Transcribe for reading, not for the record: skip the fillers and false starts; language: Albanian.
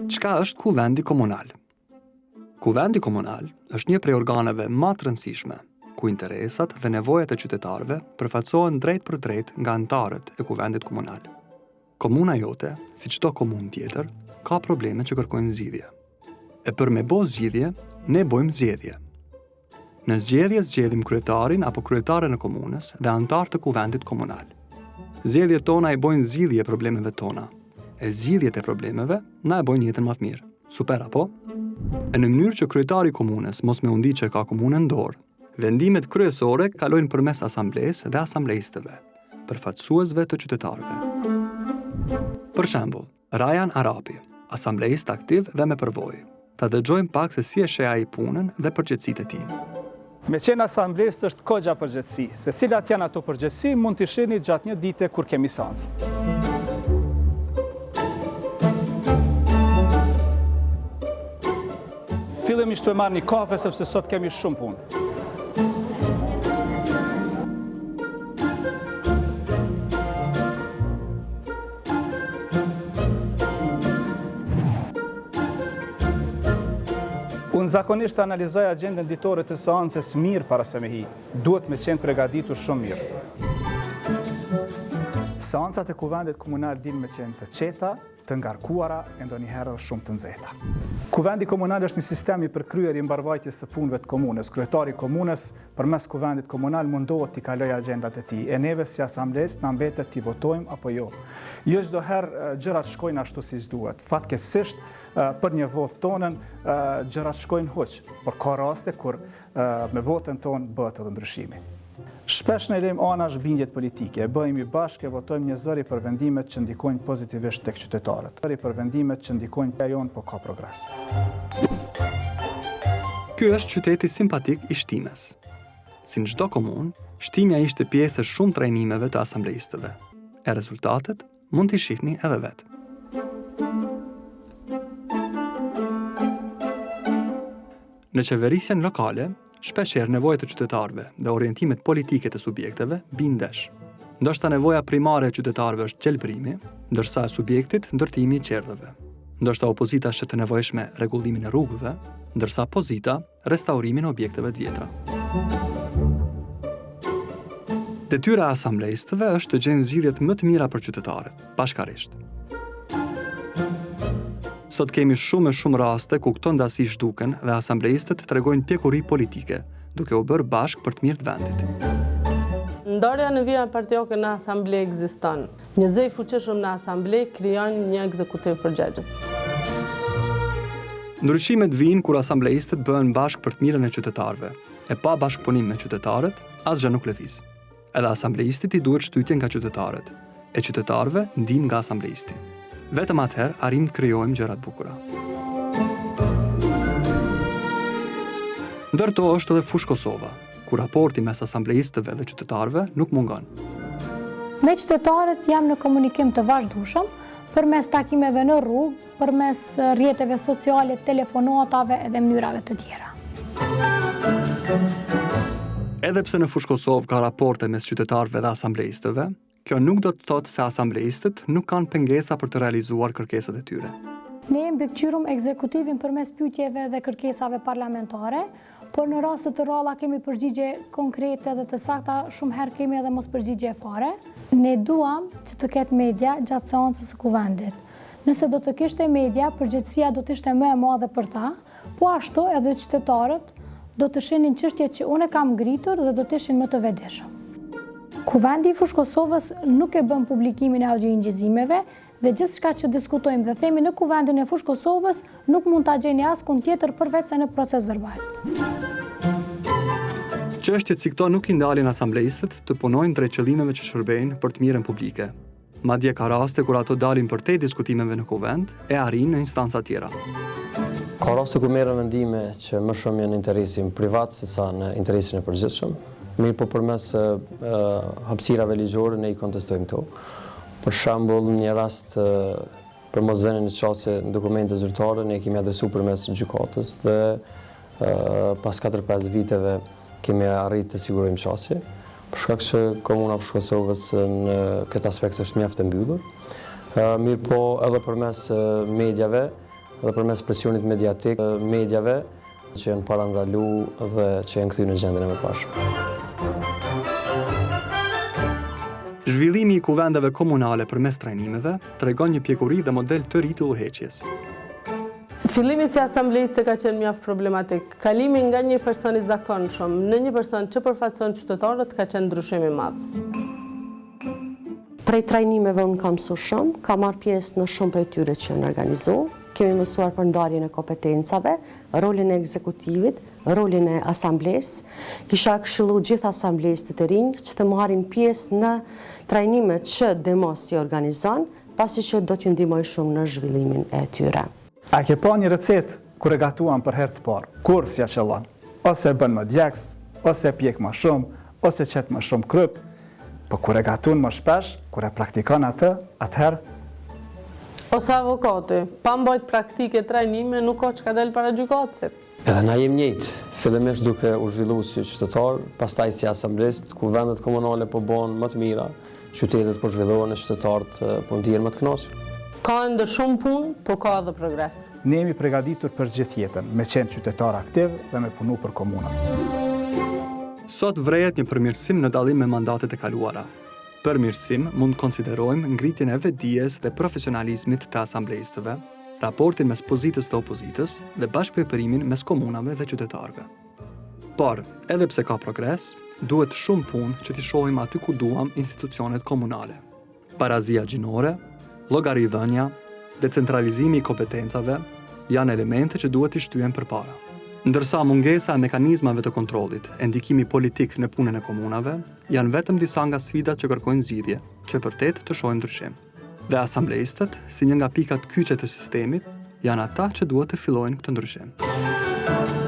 Çka është Kuvendi Komunal? Kuvendi Komunal është një prej organeve më të rëndësishme, ku interesat dhe nevojat e qytetarëve përfaqësohen drejt për drejt nga anëtarët e Kuvendit Komunal. Komuna jote, si çdo komunë tjetër, ka probleme që kërkojnë zgjidhje. E për me bo zgjidhje, ne bojmë zgjedhje. Në zgjedhje zgjedhim kryetarin apo kryetaren e komunës dhe anëtarë të Kuvendit Komunal. Zgjedhjet tona i bojnë zgjidhje problemeve tona, e zgjidhjet e problemeve na e bojnë jetën më të mirë. Super apo? E në mënyrë që kryetari i komunës mos me u ndi që ka komunën në dorë, vendimet kryesore kalojnë përmes asamblesë dhe asamblejistëve, përfaqësuesve të qytetarëve. Për shembull, Rajan Arapi, asamblejist aktiv dhe me përvojë. Ta dëgjojmë pak se si e sheh ai punën dhe përgjegjësitë e tij. Me qenë asamblesë është kogja përgjegjësi, se cilat janë ato përgjegjësi mund t'i shihni gjatë një dite kur kemi seancë. Fillimisht të marrë një kafe sepse sot kemi shumë punë. Unë zakonisht analizoj agjendën ditore të seancës mirë para se me hi. Duhet me qenë përgatitur shumë mirë. Seancat e Kuvendit Komunal din me qenë të qeta, të ngarkuara e ndonjëherë shumë të nxehta. Kuvendi Komunal është një sistem i përkryer i mbarvajtjes së punëve të komunës. Kryetari i komunës përmes Kuvendit Komunal mundohet t'i kalojë agjendat e tij. E neve si asamblesë na mbetet t'i votojmë apo jo. Jo çdo herë gjërat shkojnë ashtu siç duhet. Fatkeqësisht për një votë tonën gjërat shkojnë hoq, por ka raste kur me votën tonë bëhet edhe ndryshimi. Shpesh në lejmë anash bindjet politike, e bëjmë i bashkë e votojmë një zëri për vendimet që ndikojnë pozitivisht tek qytetarët. Zëri për vendimet që ndikojnë pe jonë, po ka progres. Ky është qyteti simpatik i shtimes. Si në çdo komunë, shtimja ishte pjesë e shumë trajnimeve të asamblejistëve. E rezultatet mund t'i shihni edhe vetë. Në qeverisjen lokale, shpeshherë nevojat e qytetarëve dhe orientimet politike të subjekteve bindesh. Ndoshta nevoja primare e qytetarëve është qelbrimi, ndërsa e subjektit ndërtimi i qerdhëve. Ndoshta opozita është të nevojshme rregullimin e rrugëve, ndërsa pozita restaurimin e objekteve të vjetra. Detyra e asamblejistëve është të gjenë zgjidhjet më të mira për qytetarët, bashkarisht. Sot kemi shumë e shumë raste ku këto ndasi zhduken dhe asamblejistët tregojnë pjekuri politike, duke u bërë bashkë për të mirë të vendit. Ndarja në vija partioke në asamble ekziston. Një zë i fuqishëm në asamble krijon një ekzekutiv përgjegjës. Ndryshimet vijnë kur asamblejistët bëhen bashkë për të mirën e qytetarëve, e pa bashkëpunim me qytetarët, asgjë nuk lëviz. Edhe asamblejistit i duhet shtytje nga qytetarët, e qytetarëve ndihmë nga asamblejistit. Vetëm atëherë arrim të krijojmë gjëra të bukura. Ndërto është edhe Fush Kosova, ku raporti mes asamblejistëve dhe qytetarëve nuk mungon. Me qytetarët jam në komunikim të vazhdueshëm përmes takimeve në rrugë, përmes rrjeteve sociale, telefonatave edhe mënyrave të tjera. Edhe pse në Fush Kosovë ka raporte mes qytetarëve dhe asamblejistëve, kjo nuk do të thotë se asamblejistët nuk kanë pengesa për të realizuar kërkesat e tyre. Ne mbikëqyrëm ekzekutivin përmes pyetjeve dhe kërkesave parlamentare, por në raste të rralla kemi përgjigje konkrete dhe të sakta, shumë herë kemi edhe mos përgjigje fare. Ne duam që të ketë media gjatë seancës së kuvendit. Nëse do të kishte media, përgjegjësia do të ishte më e madhe për ta, po ashtu edhe qytetarët do të shihnin çështjet që unë kam ngritur dhe do të ishin më të vetëdijshëm. Kuvendi i Fush Kosovës nuk e bën publikimin e audioingjizimeve dhe gjithçka që diskutojmë dhe themi në Kuvendin e Fush Kosovës nuk mund ta gjeni askund tjetër përveç se në proces verbal. Çështjet si këto nuk i ndalin asamblejistët të punojnë drejt qëllimeve që shërbejnë për të mirën publike. Madje ka raste kur ato dalin përtej diskutimeve në kuvend e arrin në instanca tjera. Ka raste ku merren vendime që më shumë janë në interesin privat sesa në interesin e përgjithshëm. Mirë po përmes hapësirave ligjore ne i kontestojmë to. Për shembull, në një rast për mos dhënien në çështje dokumente zyrtare ne kemi adresuar përmes gjykatës dhe pas 4-5 viteve kemi arritë të sigurojmë çështje. Për shkak se komuna Fush Kosovës në këtë aspekt është mjaft e mbyllur. Mirë po edhe përmes mediave dhe përmes presionit mediatik medjave që janë parandalu dhe që janë kthy në gjendjen e mëparshme. Zhvillimi i kuvendeve komunale përmes trajnimeve tregon një pjekuri dhe model të ri të udhëheqjes. Fillimi si asamblejiste ka qenë mjaft problematik. Kalimi nga një person i zakonshëm në një person që përfaqëson qytetarët ka qenë ndryshim i madh. Prej trajnimeve unë kam mësuar shumë, kam marrë pjesë në shumë prej tyre që në organizu. Kemi mësuar për ndarjen e kompetencave, rolin e ekzekutivit, rolin e asamblesë. Kisha këshillu gjithë asamblesë të rinj që të marrin pjesë në trajnimet që demos i organizon, pasi që do t'ju ndihmoj shumë në zhvillimin e tyre. A ke pa një recetë kur e gatuan për herë të parë? Kur s'ja qellon? Ose bën më djeks, ose pjek më shumë, ose qet më shumë kryp. Po kur e gatuan më shpesh, kur e praktikon atë, atëherë Ose avokati, pa mbajt praktike trajnime, nuk ka çka del para gjykatësit. Edhe na jem njëjtë, fillimisht duke u zhvilluar si qytetar, pastaj si asamblist, ku vendet komunale po bën më të mira, qytetet po zhvillohen e qytetarët po ndihen më të kënaqur. Ka ndër shumë punë, po ka edhe progres. ne jemi përgatitur për gjithë jetën, me qenë qytetar aktiv dhe me punu për komunën. Sot vrejet një përmirësim në dallim me mandatet e kaluara. Përmirësim mund konsiderojmë ngritjen e vetdijes dhe profesionalizmit të asamblejistëve, raportin mes pozitës dhe opozitës dhe bashkëvepërimin mes komunave dhe qytetarëve. Por, edhe pse ka progres, duhet shumë punë që t'i shohim aty ku duam institucionet komunale. Parazia gjinore, llogaridhënia, decentralizimi i kompetencave janë elemente që duhet t'i shtyhen përpara. Ndërsa mungesa e mekanizmave të kontrollit e ndikimi politik në punën e komunave janë vetëm disa nga sfidat që kërkojnë zgjidhje, që vërtet të shohin ndryshim. Dhe asamblejistët, si një nga pikat kyçe të sistemit, janë ata që duhet të fillojnë këtë ndryshim.